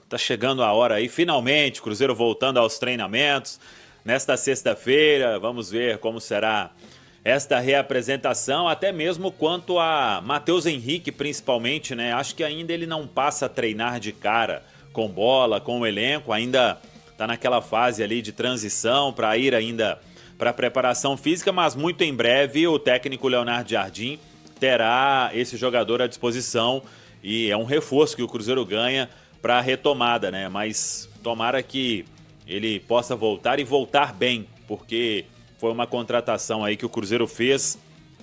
tá chegando a hora aí, finalmente, Cruzeiro voltando aos treinamentos. Nesta sexta-feira, vamos ver como será esta reapresentação, até mesmo quanto a Matheus Henrique, principalmente, né? Acho que ainda ele não passa a treinar de cara com bola, com o elenco, ainda tá naquela fase ali de transição para ir ainda para a preparação física, mas muito em breve o técnico Leonardo Jardim terá esse jogador à disposição e é um reforço que o Cruzeiro ganha para a retomada, né? Mas tomara que ele possa voltar e voltar bem, porque foi uma contratação aí que o Cruzeiro fez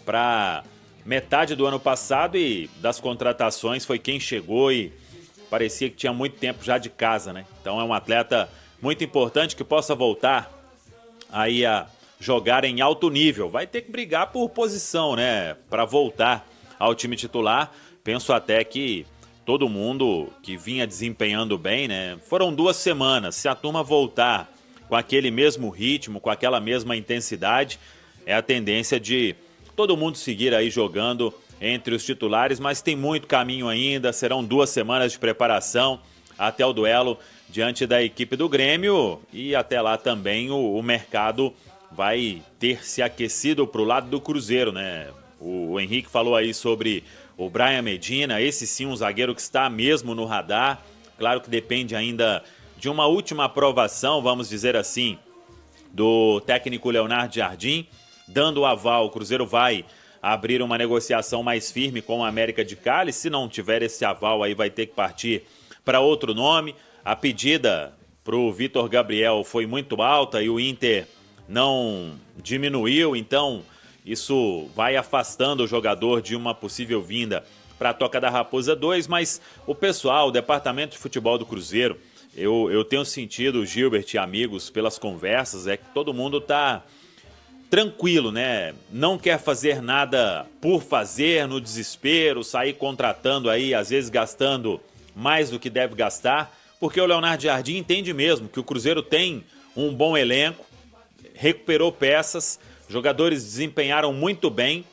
para metade do ano passado e das contratações foi quem chegou e parecia que tinha muito tempo já de casa, né? Então é um atleta muito importante que possa voltar aí a jogar em alto nível. Vai ter que brigar por posição, né? Para voltar ao time titular. Penso até que todo mundo que vinha desempenhando bem, né? Foram 2 semanas. Se a turma voltar com aquele mesmo ritmo, com aquela mesma intensidade, é a tendência de todo mundo seguir aí jogando entre os titulares, mas tem muito caminho ainda. Serão 2 semanas de preparação até o duelo diante da equipe do Grêmio e até lá também o mercado vai ter se aquecido para o lado do Cruzeiro, né? O Henrique falou aí sobre o Brian Medina, esse sim um zagueiro que está mesmo no radar. Claro que depende ainda de uma última aprovação, vamos dizer assim, do técnico Leonardo Jardim. Dando o aval, o Cruzeiro vai abrir uma negociação mais firme com a América de Cali. Se não tiver esse aval aí, vai ter que partir para outro nome. A pedida para o Vitor Gabriel foi muito alta e o Inter não diminuiu, então isso vai afastando o jogador de uma possível vinda para a Toca da Raposa 2, mas o pessoal, o departamento de futebol do Cruzeiro, eu tenho sentido, Gilbert e amigos, pelas conversas, é que todo mundo está tranquilo, né? Não quer fazer nada por fazer, no desespero, sair contratando aí, às vezes gastando mais do que deve gastar, porque o Leonardo Jardim entende mesmo que o Cruzeiro tem um bom elenco, recuperou peças, jogadores desempenharam muito bem,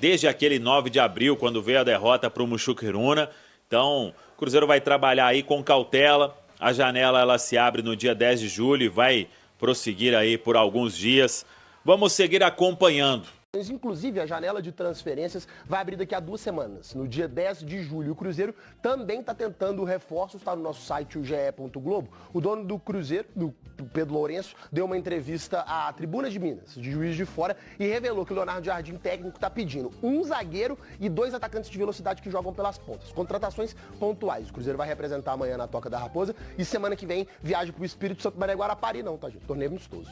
desde aquele 9 de abril, quando veio a derrota para o Muxuquiruna. Então, o Cruzeiro vai trabalhar aí com cautela, a janela ela se abre no dia 10 de julho e vai prosseguir aí por alguns dias. Vamos seguir acompanhando. Inclusive, a janela de transferências vai abrir daqui a 2 semanas, no dia 10 de julho. O Cruzeiro também está tentando reforços, está no nosso site, o ge.globo. O dono do Cruzeiro, do Pedro Lourenço, deu uma entrevista à Tribuna de Minas, de Juiz de Fora, e revelou que o Leonardo Jardim, técnico, está pedindo um zagueiro e 2 atacantes de velocidade que jogam pelas pontas. Contratações pontuais. O Cruzeiro vai representar amanhã na Toca da Raposa e semana que vem viaja para o Espírito Santo, mas não é Guarapari não, tá, gente? Torneio amistoso.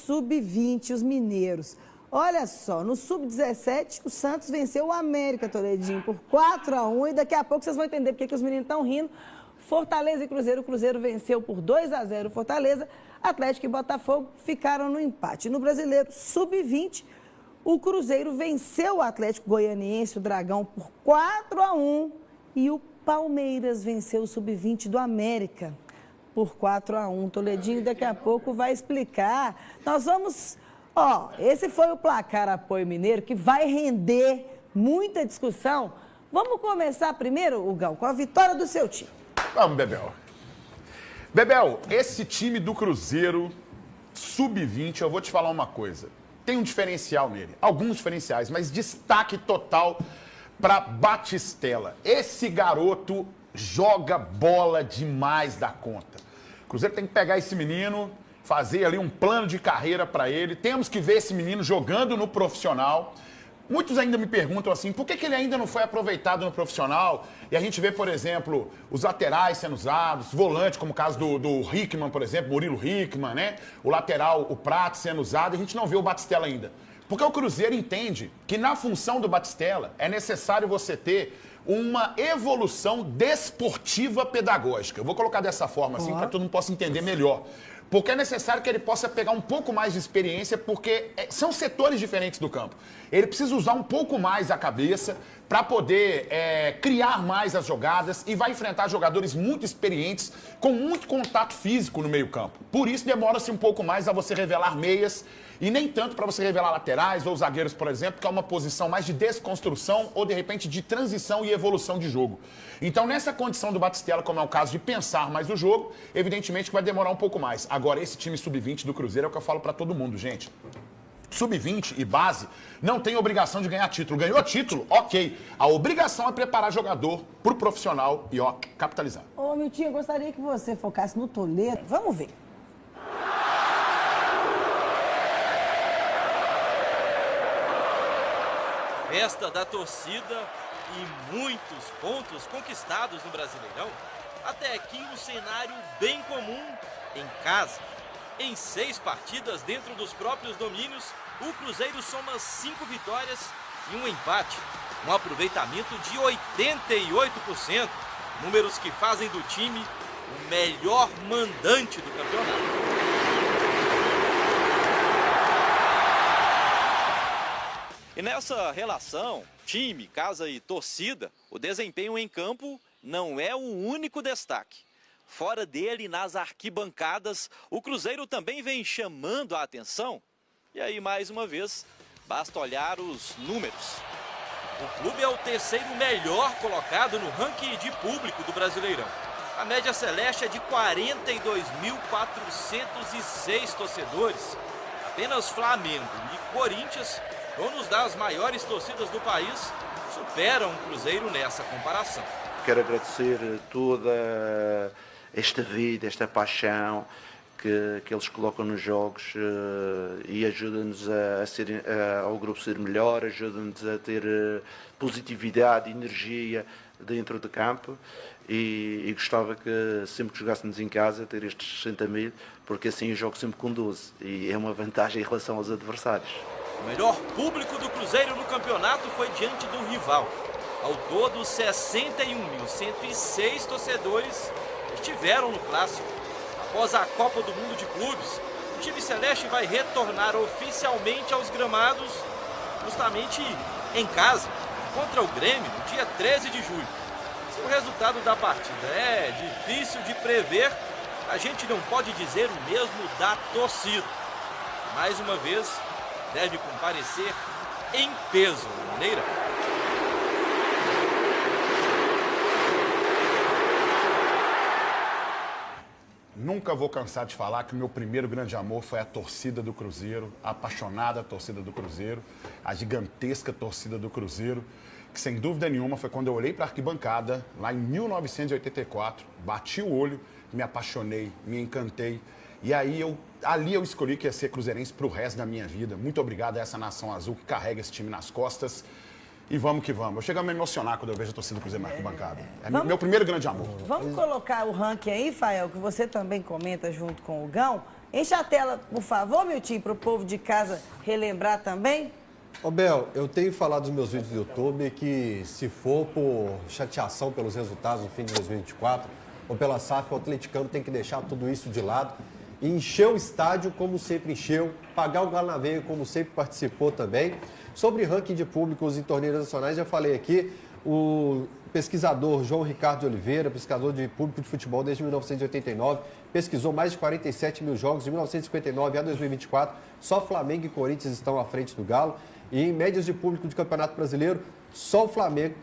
Sub-20, os mineiros. Olha só, no Sub-17, o Santos venceu o América, Toledinho, por 4-1. E daqui a pouco vocês vão entender porque que os meninos estão rindo. Fortaleza e Cruzeiro. O Cruzeiro venceu por 2-0 o Fortaleza. Atlético e Botafogo ficaram no empate. No Brasileiro Sub-20, o Cruzeiro venceu o Atlético Goianiense, o Dragão, por 4-1. E o Palmeiras venceu o Sub-20 do América por 4-1. Toledinho daqui a pouco vai explicar. Nós vamos... esse foi o placar Apoio Mineiro, que vai render muita discussão. Vamos começar primeiro, Hugão, com a vitória do seu time. Vamos, Bebel. Bebel, esse time do Cruzeiro, Sub-20, eu vou te falar uma coisa. Tem um diferencial nele, alguns diferenciais, mas destaque total para Batistella. Esse garoto joga bola demais da conta. O Cruzeiro tem que pegar esse menino, fazer ali um plano de carreira para ele. Temos que ver esse menino jogando no profissional. Muitos ainda me perguntam assim, por que ele ainda não foi aproveitado no profissional? E a gente vê, por exemplo, os laterais sendo usados, volante, como o caso do Hickman, por exemplo, Murilo Hickman, né? O lateral, o Prato sendo usado, e a gente não vê o Batistella ainda. Porque o Cruzeiro entende que na função do Batistella é necessário você ter uma evolução desportiva pedagógica. Eu vou colocar dessa forma assim, para todo mundo possa entender melhor. porque é necessário que ele possa pegar um pouco mais de experiência, porque são setores diferentes do campo. Ele precisa usar um pouco mais a cabeça para poder criar mais as jogadas e vai enfrentar jogadores muito experientes, com muito contato físico no meio-campo. Por isso demora-se um pouco mais a você revelar meias e nem tanto para você revelar laterais ou zagueiros, por exemplo, que é uma posição mais de desconstrução ou, de repente, de transição e evolução de jogo. Então, nessa condição do Batistella, como é o caso de pensar mais o jogo, evidentemente que vai demorar um pouco mais. Agora, esse time sub-20 do Cruzeiro é o que eu falo para todo mundo, gente. Sub-20 e base não tem obrigação de ganhar título. Ganhou título, ok. A obrigação é preparar jogador pro profissional e, ó, capitalizar. Ô, Miltinho, eu gostaria que você focasse no Toledo. Vamos ver. Festa da torcida e muitos pontos conquistados no Brasileirão. Até aqui um cenário bem comum em casa. Em 6 partidas dentro dos próprios domínios, o Cruzeiro soma 5 vitórias e um empate. Um aproveitamento de 88%, números que fazem do time o melhor mandante do campeonato. E nessa relação, time, casa e torcida, o desempenho em campo não é o único destaque. Fora dele, nas arquibancadas, o Cruzeiro também vem chamando a atenção. E aí, mais uma vez, basta olhar os números. O clube é o 3º melhor colocado no ranking de público do Brasileirão. A média celeste é de 42.406 torcedores. Apenas Flamengo e Corinthians, donos das maiores torcidas do país, superam o Cruzeiro nessa comparação. Quero agradecer toda esta vida, esta paixão que eles colocam nos jogos e ajuda-nos ao grupo ser melhor, ajuda-nos a ter positividade, energia dentro do campo e gostava que sempre que jogássemos em casa ter estes 60 mil, porque assim eu jogo sempre com 12 e é uma vantagem em relação aos adversários. O melhor público do Cruzeiro no campeonato foi diante do rival. Ao todo, 61.106 torcedores estiveram no clássico. Após a Copa do Mundo de Clubes, o time celeste vai retornar oficialmente aos gramados, justamente em casa, contra o Grêmio, no dia 13 de julho. Se o resultado da partida é difícil de prever, a gente não pode dizer o mesmo da torcida. Mais uma vez, deve comparecer em peso no Mineirão. Nunca vou cansar de falar que o meu primeiro grande amor foi a torcida do Cruzeiro, a apaixonada torcida do Cruzeiro, a gigantesca torcida do Cruzeiro, que sem dúvida nenhuma foi quando eu olhei para a arquibancada, lá em 1984, bati o olho, me apaixonei, me encantei. E aí ali eu escolhi que ia ser cruzeirense para o resto da minha vida. Muito obrigado a essa nação azul que carrega esse time nas costas. E vamos que vamos. Eu chego a me emocionar quando eu vejo a torcida do Cruzeiro na arquibancada. É meu primeiro grande amor. Vamos colocar o ranking aí, Fael, que você também comenta junto com o Gão. Enche a tela, por favor, Miltinho, para o povo de casa relembrar também. Ô, Bel, eu tenho falado nos meus vídeos do YouTube que se for por chateação pelos resultados no fim de 2024 ou pela SAF, o atleticano tem que deixar tudo isso de lado e encher o estádio como sempre encheu, pagar o galo na veia como sempre participou também. Sobre ranking de públicos em torneios nacionais, já falei aqui, o pesquisador João Ricardo de Oliveira, pesquisador de público de futebol desde 1989, pesquisou mais de 47 mil jogos de 1959 a 2024, só Flamengo e Corinthians estão à frente do Galo, e em médias de público de Campeonato Brasileiro, só o Flamengo